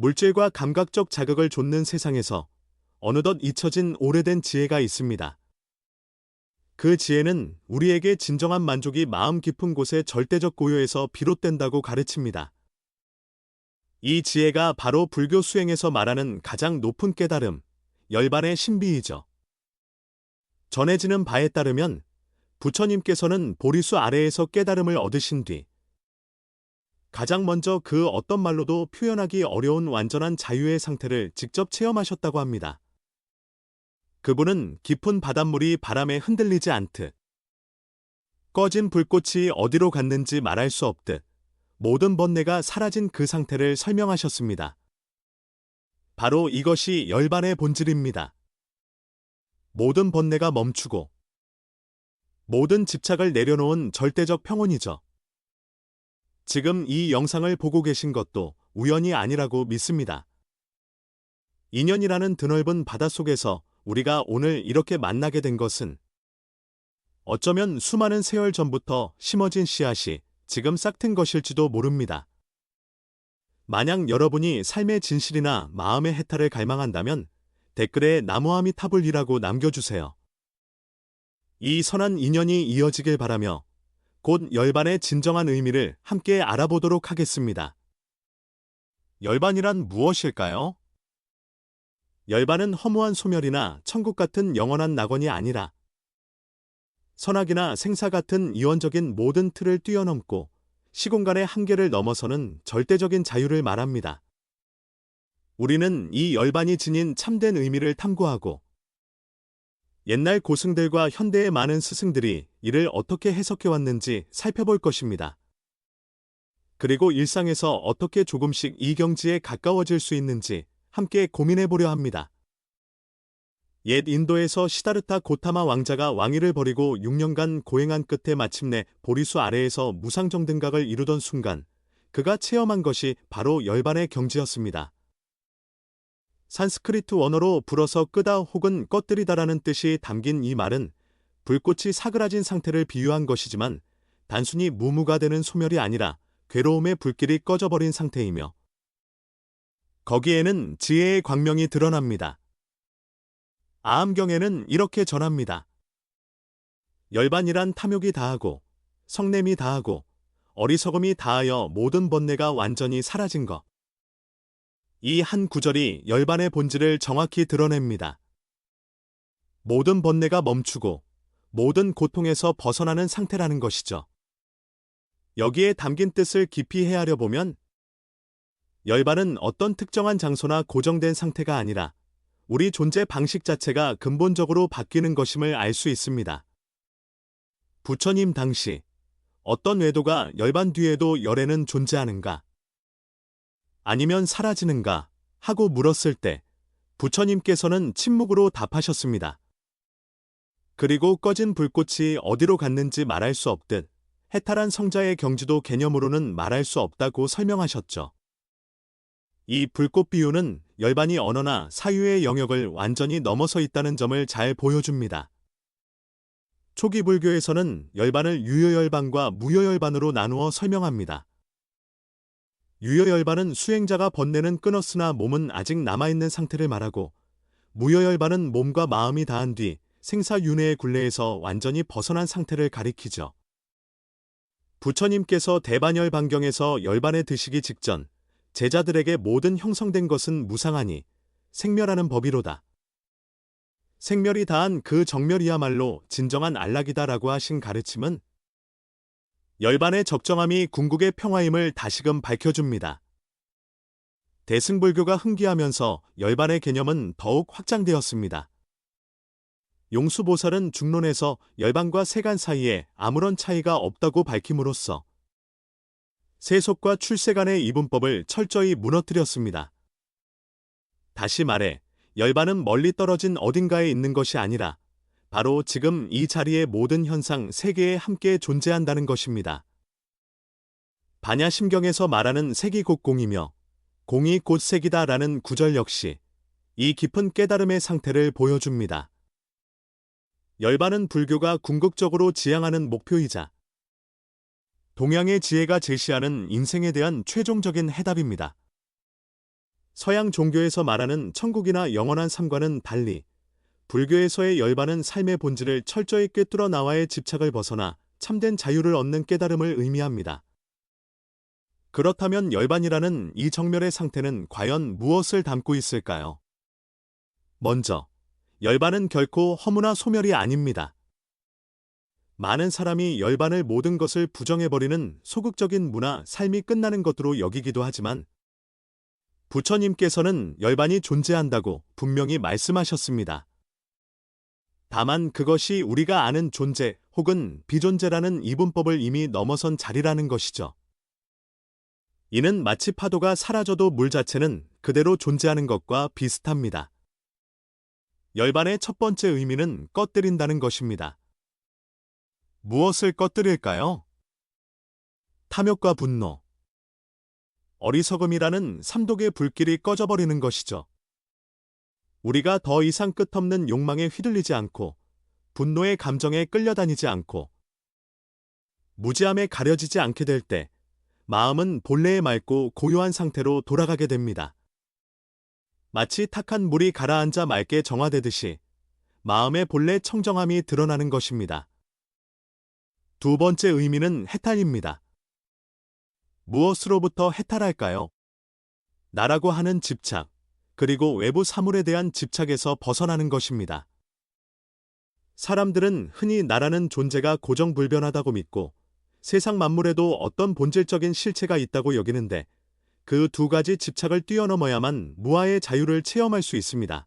물질과 감각적 자극을 좇는 세상에서 어느덧 잊혀진 오래된 지혜가 있습니다. 그 지혜는 우리에게 진정한 만족이 마음 깊은 곳의 절대적 고요에서 비롯된다고 가르칩니다. 이 지혜가 바로 불교 수행에서 말하는 가장 높은 깨달음, 열반의 신비이죠. 전해지는 바에 따르면 부처님께서는 보리수 아래에서 깨달음을 얻으신 뒤 가장 먼저 그 어떤 말로도 표현하기 어려운 완전한 자유의 상태를 직접 체험하셨다고 합니다. 그분은 깊은 바닷물이 바람에 흔들리지 않듯, 꺼진 불꽃이 어디로 갔는지 말할 수 없듯 모든 번뇌가 사라진 그 상태를 설명하셨습니다. 바로 이것이 열반의 본질입니다. 모든 번뇌가 멈추고 모든 집착을 내려놓은 절대적 평온이죠. 지금 이 영상을 보고 계신 것도 우연이 아니라고 믿습니다. 인연이라는 드넓은 바닷속에서 우리가 오늘 이렇게 만나게 된 것은 어쩌면 수많은 세월 전부터 심어진 씨앗이 지금 싹튼 것일지도 모릅니다. 만약 여러분이 삶의 진실이나 마음의 해탈을 갈망한다면 댓글에 나무아미타불이라고 남겨주세요. 이 선한 인연이 이어지길 바라며 곧 열반의 진정한 의미를 함께 알아보도록 하겠습니다. 열반이란 무엇일까요? 열반은 허무한 소멸이나 천국 같은 영원한 낙원이 아니라 선악이나 생사 같은 이원적인 모든 틀을 뛰어넘고 시공간의 한계를 넘어서는 절대적인 자유를 말합니다. 우리는 이 열반이 지닌 참된 의미를 탐구하고 옛날 고승들과 현대의 많은 스승들이 이를 어떻게 해석해왔는지 살펴볼 것입니다. 그리고 일상에서 어떻게 조금씩 이 경지에 가까워질 수 있는지 함께 고민해보려 합니다. 옛 인도에서 시다르타 고타마 왕자가 왕위를 버리고 6년간 고행한 끝에 마침내 보리수 아래에서 무상정등각을 이루던 순간 그가 체험한 것이 바로 열반의 경지였습니다. 산스크리트 원어로 불어서 끄다 혹은 꺼뜨리다라는 뜻이 담긴 이 말은 불꽃이 사그라진 상태를 비유한 것이지만 단순히 무무가 되는 소멸이 아니라 괴로움의 불길이 꺼져버린 상태이며 거기에는 지혜의 광명이 드러납니다. 아함경에는 이렇게 전합니다. 열반이란 탐욕이 다하고 성냄이 다하고 어리석음이 다하여 모든 번뇌가 완전히 사라진 것. 이 한 구절이 열반의 본질을 정확히 드러냅니다. 모든 번뇌가 멈추고 모든 고통에서 벗어나는 상태라는 것이죠. 여기에 담긴 뜻을 깊이 헤아려 보면 열반은 어떤 특정한 장소나 고정된 상태가 아니라 우리 존재 방식 자체가 근본적으로 바뀌는 것임을 알 수 있습니다. 부처님 당시 어떤 외도가 열반 뒤에도 열에는 존재하는가? 아니면 사라지는가? 하고 물었을 때 부처님께서는 침묵으로 답하셨습니다. 그리고 꺼진 불꽃이 어디로 갔는지 말할 수 없듯 해탈한 성자의 경지도 개념으로는 말할 수 없다고 설명하셨죠. 이 불꽃 비유는 열반이 언어나 사유의 영역을 완전히 넘어서 있다는 점을 잘 보여줍니다. 초기 불교에서는 열반을 유효열반과 무효열반으로 나누어 설명합니다. 유효열반은 수행자가 번뇌는 끊었으나 몸은 아직 남아있는 상태를 말하고 무효열반은 몸과 마음이 다한 뒤 생사윤회의 굴레에서 완전히 벗어난 상태를 가리키죠. 부처님께서 대반열 반경에서 열반에 드시기 직전 제자들에게 모든 형성된 것은 무상하니 생멸하는 법이로다. 생멸이 다한 그 정멸이야말로 진정한 안락이다라고 하신 가르침은 열반의 적정함이 궁극의 평화임을 다시금 밝혀줍니다. 대승불교가 흥기하면서 열반의 개념은 더욱 확장되었습니다. 용수보살은 중론에서 열반과 세간 사이에 아무런 차이가 없다고 밝힘으로써 세속과 출세 간의 이분법을 철저히 무너뜨렸습니다. 다시 말해 열반은 멀리 떨어진 어딘가에 있는 것이 아니라 바로 지금 이 자리의 모든 현상 세계에 함께 존재한다는 것입니다. 반야심경에서 말하는 색이 곧 공이며 공이 곧 색이다라는 구절 역시 이 깊은 깨달음의 상태를 보여줍니다. 열반은 불교가 궁극적으로 지향하는 목표이자 동양의 지혜가 제시하는 인생에 대한 최종적인 해답입니다. 서양 종교에서 말하는 천국이나 영원한 삶과는 달리 불교에서의 열반은 삶의 본질을 철저히 꿰뚫어 나와의 집착을 벗어나 참된 자유를 얻는 깨달음을 의미합니다. 그렇다면 열반이라는 이 정멸의 상태는 과연 무엇을 담고 있을까요? 먼저, 열반은 결코 허무나 소멸이 아닙니다. 많은 사람이 열반을 모든 것을 부정해버리는 소극적인 문화, 삶이 끝나는 것으로 여기기도 하지만 부처님께서는 열반이 존재한다고 분명히 말씀하셨습니다. 다만 그것이 우리가 아는 존재 혹은 비존재라는 이분법을 이미 넘어선 자리라는 것이죠. 이는 마치 파도가 사라져도 물 자체는 그대로 존재하는 것과 비슷합니다. 열반의 첫 번째 의미는 꺼뜨린다는 것입니다. 무엇을 꺼뜨릴까요? 탐욕과 분노, 어리석음이라는 삼독의 불길이 꺼져버리는 것이죠. 우리가 더 이상 끝없는 욕망에 휘둘리지 않고 분노의 감정에 끌려다니지 않고 무지함에 가려지지 않게 될 때 마음은 본래의 맑고 고요한 상태로 돌아가게 됩니다. 마치 탁한 물이 가라앉아 맑게 정화되듯이 마음의 본래 청정함이 드러나는 것입니다. 두 번째 의미는 해탈입니다. 무엇으로부터 해탈할까요? 나라고 하는 집착, 그리고 외부 사물에 대한 집착에서 벗어나는 것입니다. 사람들은 흔히 나라는 존재가 고정불변하다고 믿고 세상 만물에도 어떤 본질적인 실체가 있다고 여기는데 그 두 가지 집착을 뛰어넘어야만 무아의 자유를 체험할 수 있습니다.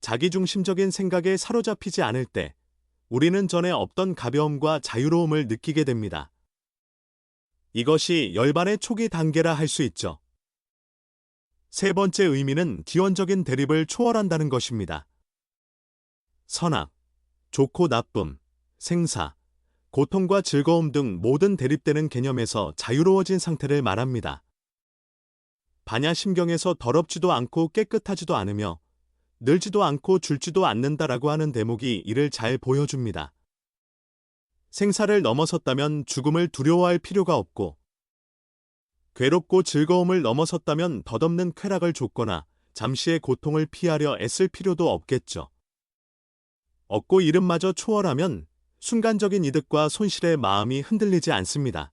자기중심적인 생각에 사로잡히지 않을 때 우리는 전에 없던 가벼움과 자유로움을 느끼게 됩니다. 이것이 열반의 초기 단계라 할 수 있죠. 세 번째 의미는 기원적인 대립을 초월한다는 것입니다. 선악, 좋고 나쁨, 생사, 고통과 즐거움 등 모든 대립되는 개념에서 자유로워진 상태를 말합니다. 반야심경에서 더럽지도 않고 깨끗하지도 않으며 늘지도 않고 줄지도 않는다라고 하는 대목이 이를 잘 보여줍니다. 생사를 넘어섰다면 죽음을 두려워할 필요가 없고 괴롭고 즐거움을 넘어섰다면 덧없는 쾌락을 줬거나 잠시의 고통을 피하려 애쓸 필요도 없겠죠. 얻고 잃음마저 초월하면 순간적인 이득과 손실에 마음이 흔들리지 않습니다.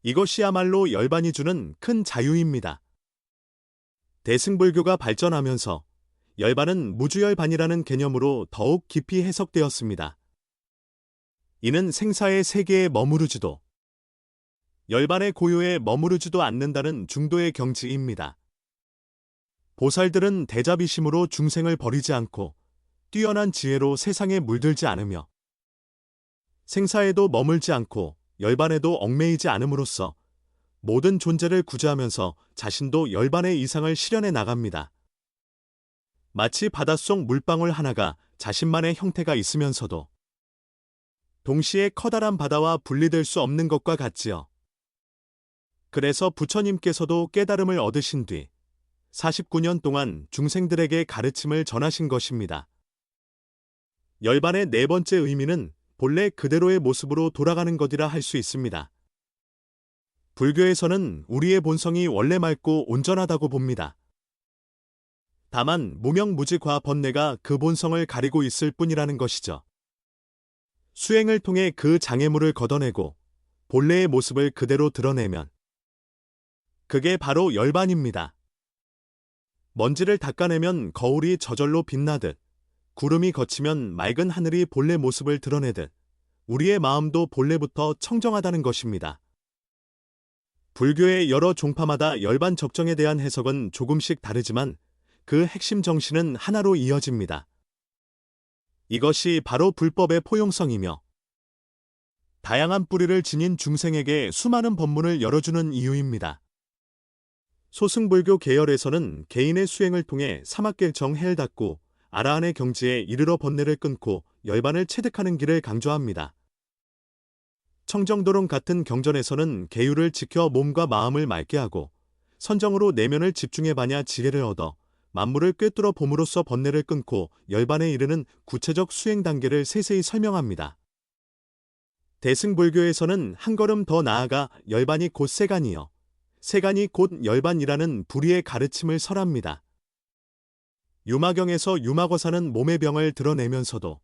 이것이야말로 열반이 주는 큰 자유입니다. 대승불교가 발전하면서 열반은 무주열반이라는 개념으로 더욱 깊이 해석되었습니다. 이는 생사의 세계에 머무르지도 열반의 고요에 머무르지도 않는다는 중도의 경지입니다. 보살들은 대자비심으로 중생을 버리지 않고 뛰어난 지혜로 세상에 물들지 않으며 생사에도 머물지 않고 열반에도 얽매이지 않음으로써 모든 존재를 구제하면서 자신도 열반의 이상을 실현해 나갑니다. 마치 바닷속 물방울 하나가 자신만의 형태가 있으면서도 동시에 커다란 바다와 분리될 수 없는 것과 같지요. 그래서 부처님께서도 깨달음을 얻으신 뒤 49년 동안 중생들에게 가르침을 전하신 것입니다. 열반의 네 번째 의미는 본래 그대로의 모습으로 돌아가는 것이라 할 수 있습니다. 불교에서는 우리의 본성이 원래 맑고 온전하다고 봅니다. 다만 무명무지과 번뇌가 그 본성을 가리고 있을 뿐이라는 것이죠. 수행을 통해 그 장애물을 걷어내고 본래의 모습을 그대로 드러내면 그게 바로 열반입니다. 먼지를 닦아내면 거울이 저절로 빛나듯 구름이 걷히면 맑은 하늘이 본래 모습을 드러내듯 우리의 마음도 본래부터 청정하다는 것입니다. 불교의 여러 종파마다 열반 적정에 대한 해석은 조금씩 다르지만 그 핵심 정신은 하나로 이어집니다. 이것이 바로 불법의 포용성이며 다양한 뿌리를 지닌 중생에게 수많은 법문을 열어주는 이유입니다. 소승불교 계열에서는 개인의 수행을 통해 사막계 정해를 닫고 아라한의 경지에 이르러 번뇌를 끊고 열반을 체득하는 길을 강조합니다. 청정도론 같은 경전에서는 계율을 지켜 몸과 마음을 맑게 하고 선정으로 내면을 집중해봐냐 지혜를 얻어 만물을 꿰뚫어 봄으로써 번뇌를 끊고 열반에 이르는 구체적 수행 단계를 세세히 설명합니다. 대승불교에서는 한 걸음 더 나아가 열반이 곧 세간이여 세간이 곧 열반이라는 불의의 가르침을 설합니다. 유마경에서 유마거사는 몸의 병을 드러내면서도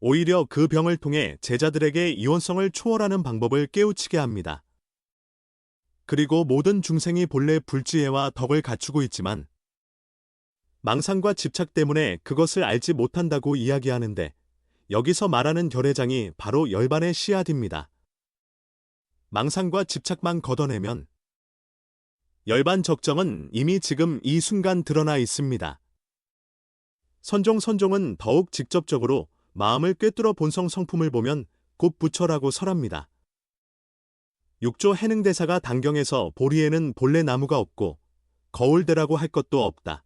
오히려 그 병을 통해 제자들에게 이원성을 초월하는 방법을 깨우치게 합니다. 그리고 모든 중생이 본래 불지혜와 덕을 갖추고 있지만 망상과 집착 때문에 그것을 알지 못한다고 이야기하는데 여기서 말하는 결회장이 바로 열반의 씨앗입니다. 망상과 집착만 걷어내면 열반 적정은 이미 지금 이 순간 드러나 있습니다. 선종은 더욱 직접적으로 마음을 꿰뚫어 본성 성품을 보면 곧 부처라고 설합니다. 육조 해능대사가 단경에서 보리에는 본래 나무가 없고 거울대라고 할 것도 없다.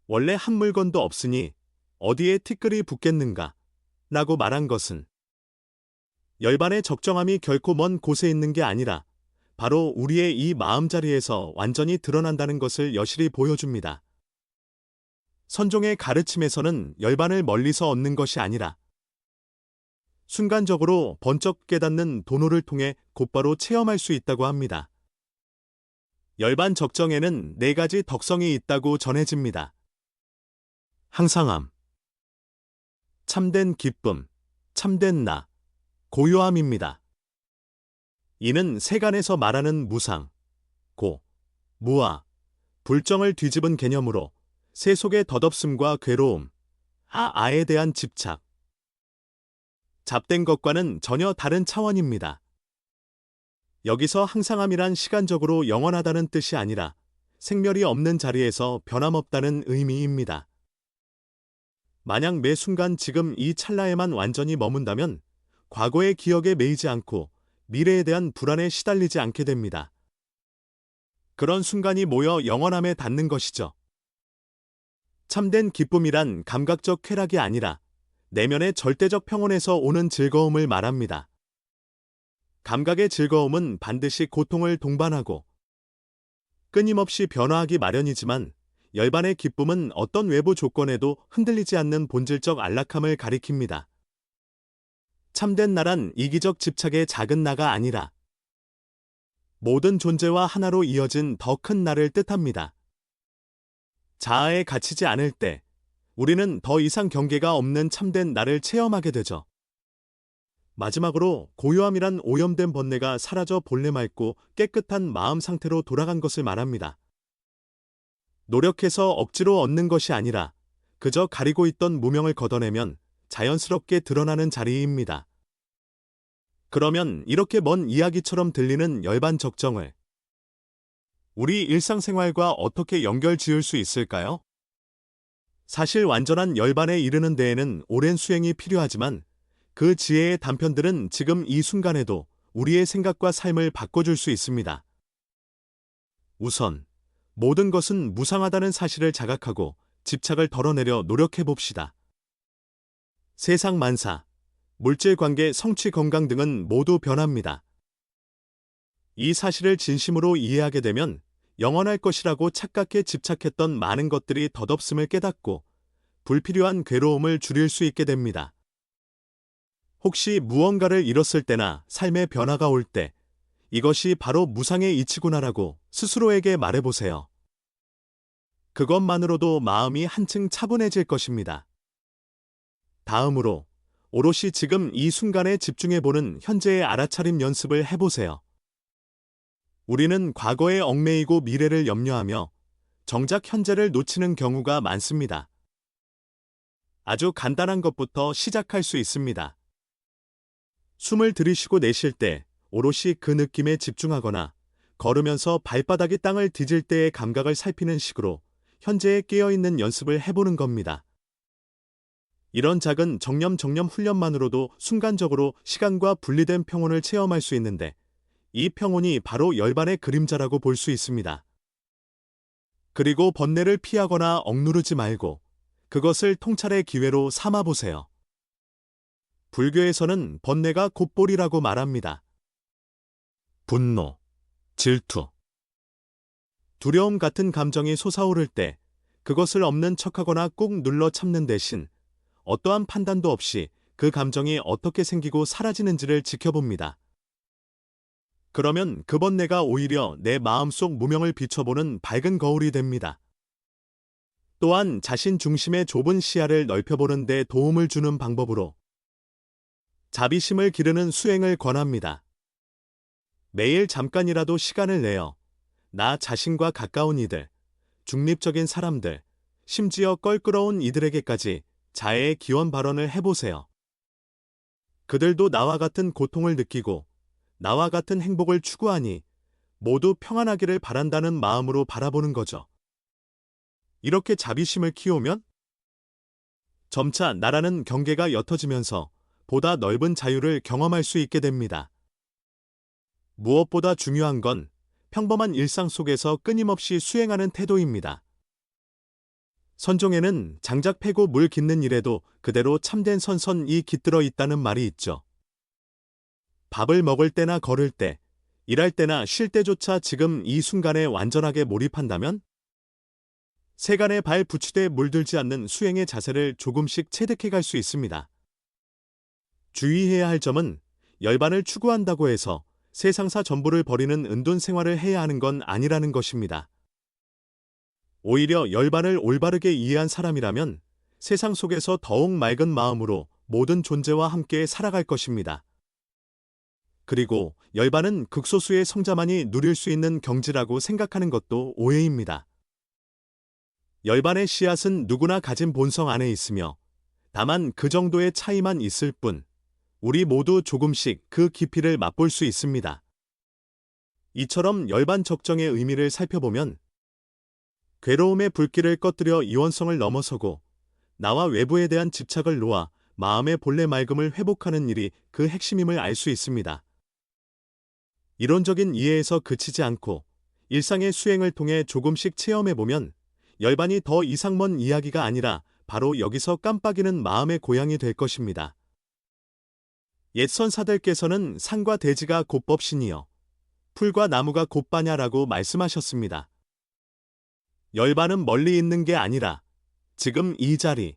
원래 한 물건도 없으니 어디에 티끌이 붙겠는가 라고 말한 것은 열반의 적정함이 결코 먼 곳에 있는 게 아니라 바로 우리의 이 마음자리에서 완전히 드러난다는 것을 여실히 보여줍니다. 선종의 가르침에서는 열반을 멀리서 얻는 것이 아니라 순간적으로 번쩍 깨닫는 도노를 통해 곧바로 체험할 수 있다고 합니다. 열반 적정에는 4가지 덕성이 있다고 전해집니다. 항상함, 참된 기쁨, 참된 나, 고요함입니다. 이는 세간에서 말하는 무상, 고, 무아, 불정을 뒤집은 개념으로 세속의 덧없음과 괴로움, 아에 대한 집착, 잡된 것과는 전혀 다른 차원입니다. 여기서 항상함이란 시간적으로 영원하다는 뜻이 아니라 생멸이 없는 자리에서 변함없다는 의미입니다. 만약 매 순간 지금 이 찰나에만 완전히 머문다면 과거의 기억에 매이지 않고 미래에 대한 불안에 시달리지 않게 됩니다. 그런 순간이 모여 영원함에 닿는 것이죠. 참된 기쁨이란 감각적 쾌락이 아니라 내면의 절대적 평온에서 오는 즐거움을 말합니다. 감각의 즐거움은 반드시 고통을 동반하고 끊임없이 변화하기 마련이지만 열반의 기쁨은 어떤 외부 조건에도 흔들리지 않는 본질적 안락함을 가리킵니다. 참된 나란 이기적 집착의 작은 나가 아니라 모든 존재와 하나로 이어진 더 큰 나를 뜻합니다. 자아에 갇히지 않을 때 우리는 더 이상 경계가 없는 참된 나를 체험하게 되죠. 마지막으로 고요함이란 오염된 번뇌가 사라져 본래 맑고 깨끗한 마음 상태로 돌아간 것을 말합니다. 노력해서 억지로 얻는 것이 아니라 그저 가리고 있던 무명을 걷어내면 자연스럽게 드러나는 자리입니다. 그러면 이렇게 먼 이야기처럼 들리는 열반 적정을 우리 일상생활과 어떻게 연결 지을 수 있을까요? 사실 완전한 열반에 이르는 데에는 오랜 수행이 필요하지만 그 지혜의 단편들은 지금 이 순간에도 우리의 생각과 삶을 바꿔줄 수 있습니다. 우선 모든 것은 무상하다는 사실을 자각하고 집착을 덜어내려 노력해봅시다. 세상 만사, 물질 관계, 성취 건강 등은 모두 변합니다. 이 사실을 진심으로 이해하게 되면 영원할 것이라고 착각해 집착했던 많은 것들이 덧없음을 깨닫고 불필요한 괴로움을 줄일 수 있게 됩니다. 혹시 무언가를 잃었을 때나 삶의 변화가 올 때 이것이 바로 무상의 이치구나라고 스스로에게 말해보세요. 그것만으로도 마음이 한층 차분해질 것입니다. 다음으로 오롯이 지금 이 순간에 집중해보는 현재의 알아차림 연습을 해보세요. 우리는 과거에 얽매이고 미래를 염려하며 정작 현재를 놓치는 경우가 많습니다. 아주 간단한 것부터 시작할 수 있습니다. 숨을 들이쉬고 내쉴 때 오롯이 그 느낌에 집중하거나 걸으면서 발바닥이 땅을 디딜 때의 감각을 살피는 식으로 현재에 깨어있는 연습을 해보는 겁니다. 이런 작은 정념 훈련만으로도 순간적으로 시간과 분리된 평온을 체험할 수 있는데 이 평온이 바로 열반의 그림자라고 볼 수 있습니다. 그리고 번뇌를 피하거나 억누르지 말고 그것을 통찰의 기회로 삼아보세요. 불교에서는 번뇌가 곧볼이라고 말합니다. 분노, 질투, 두려움 같은 감정이 솟아오를 때 그것을 없는 척하거나 꾹 눌러 참는 대신 어떠한 판단도 없이 그 감정이 어떻게 생기고 사라지는지를 지켜봅니다. 그러면 그 번뇌가 오히려 내 마음속 무명을 비춰보는 밝은 거울이 됩니다. 또한 자신 중심의 좁은 시야를 넓혀보는 데 도움을 주는 방법으로 자비심을 기르는 수행을 권합니다. 매일 잠깐이라도 시간을 내어 나 자신과 가까운 이들, 중립적인 사람들, 심지어 껄끄러운 이들에게까지 자애의 기원 발언을 해보세요. 그들도 나와 같은 고통을 느끼고 나와 같은 행복을 추구하니 모두 평안하기를 바란다는 마음으로 바라보는 거죠. 이렇게 자비심을 키우면 점차 나라는 경계가 옅어지면서 보다 넓은 자유를 경험할 수 있게 됩니다. 무엇보다 중요한 건 평범한 일상 속에서 끊임없이 수행하는 태도입니다. 선종에는 장작 패고 물 깃는 일에도 그대로 참된 선선이 깃들어 있다는 말이 있죠. 밥을 먹을 때나 걸을 때, 일할 때나 쉴 때조차 지금 이 순간에 완전하게 몰입한다면 세간에 발 부추대 물들지 않는 수행의 자세를 조금씩 체득해 갈 수 있습니다. 주의해야 할 점은 열반을 추구한다고 해서 세상사 전부를 버리는 은둔 생활을 해야 하는 건 아니라는 것입니다. 오히려 열반을 올바르게 이해한 사람이라면 세상 속에서 더욱 맑은 마음으로 모든 존재와 함께 살아갈 것입니다. 그리고 열반은 극소수의 성자만이 누릴 수 있는 경지라고 생각하는 것도 오해입니다. 열반의 씨앗은 누구나 가진 본성 안에 있으며 다만 그 정도의 차이만 있을 뿐 우리 모두 조금씩 그 깊이를 맛볼 수 있습니다. 이처럼 열반 적정의 의미를 살펴보면 괴로움의 불길을 꺼뜨려 이원성을 넘어서고 나와 외부에 대한 집착을 놓아 마음의 본래 맑음을 회복하는 일이 그 핵심임을 알 수 있습니다. 이론적인 이해에서 그치지 않고 일상의 수행을 통해 조금씩 체험해보면 열반이 더 이상 먼 이야기가 아니라 바로 여기서 깜빡이는 마음의 고향이 될 것입니다. 옛 선사들께서는 산과 대지가 곧 법신이여 풀과 나무가 곧 바냐라고 말씀하셨습니다. 열반은 멀리 있는 게 아니라 지금 이 자리,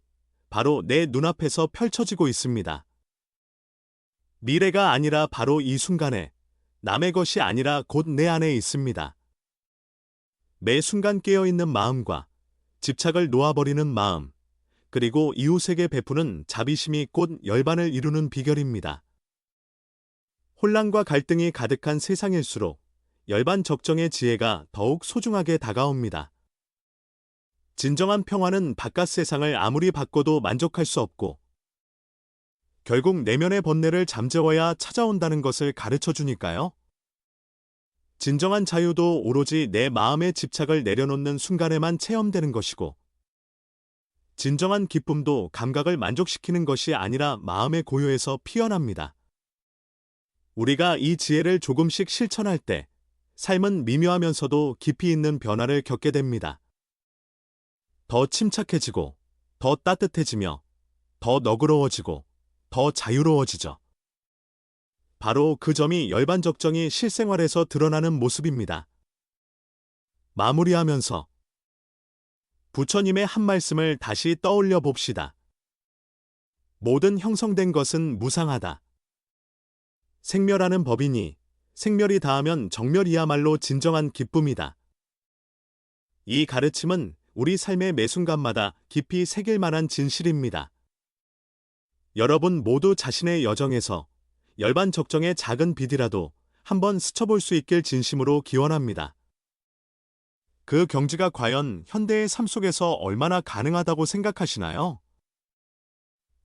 바로 내 눈앞에서 펼쳐지고 있습니다. 미래가 아니라 바로 이 순간에, 남의 것이 아니라 곧 내 안에 있습니다. 매 순간 깨어있는 마음과 집착을 놓아버리는 마음, 그리고 이웃에게 베푸는 자비심이 곧 열반을 이루는 비결입니다. 혼란과 갈등이 가득한 세상일수록 열반 적정의 지혜가 더욱 소중하게 다가옵니다. 진정한 평화는 바깥 세상을 아무리 바꿔도 만족할 수 없고 결국 내면의 번뇌를 잠재워야 찾아온다는 것을 가르쳐 주니까요. 진정한 자유도 오로지 내 마음의 집착을 내려놓는 순간에만 체험되는 것이고 진정한 기쁨도 감각을 만족시키는 것이 아니라 마음의 고요에서 피어납니다. 우리가 이 지혜를 조금씩 실천할 때 삶은 미묘하면서도 깊이 있는 변화를 겪게 됩니다. 더 침착해지고, 더 따뜻해지며, 더 너그러워지고, 더 자유로워지죠. 바로 그 점이 열반 적정이 실생활에서 드러나는 모습입니다. 마무리하면서 부처님의 한 말씀을 다시 떠올려 봅시다. 모든 형성된 것은 무상하다. 생멸하는 법이니 생멸이 다하면 정멸이야말로 진정한 기쁨이다. 이 가르침은 우리 삶의 매 순간마다 깊이 새길 만한 진실입니다. 여러분 모두 자신의 여정에서 열반 적정의 작은 빛이라도 한번 스쳐볼 수 있길 진심으로 기원합니다. 그 경지가 과연 현대의 삶 속에서 얼마나 가능하다고 생각하시나요?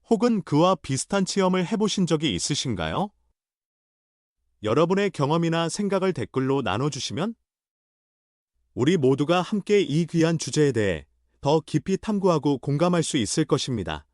혹은 그와 비슷한 체험을 해보신 적이 있으신가요? 여러분의 경험이나 생각을 댓글로 나눠주시면 우리 모두가 함께 이 귀한 주제에 대해 더 깊이 탐구하고 공감할 수 있을 것입니다.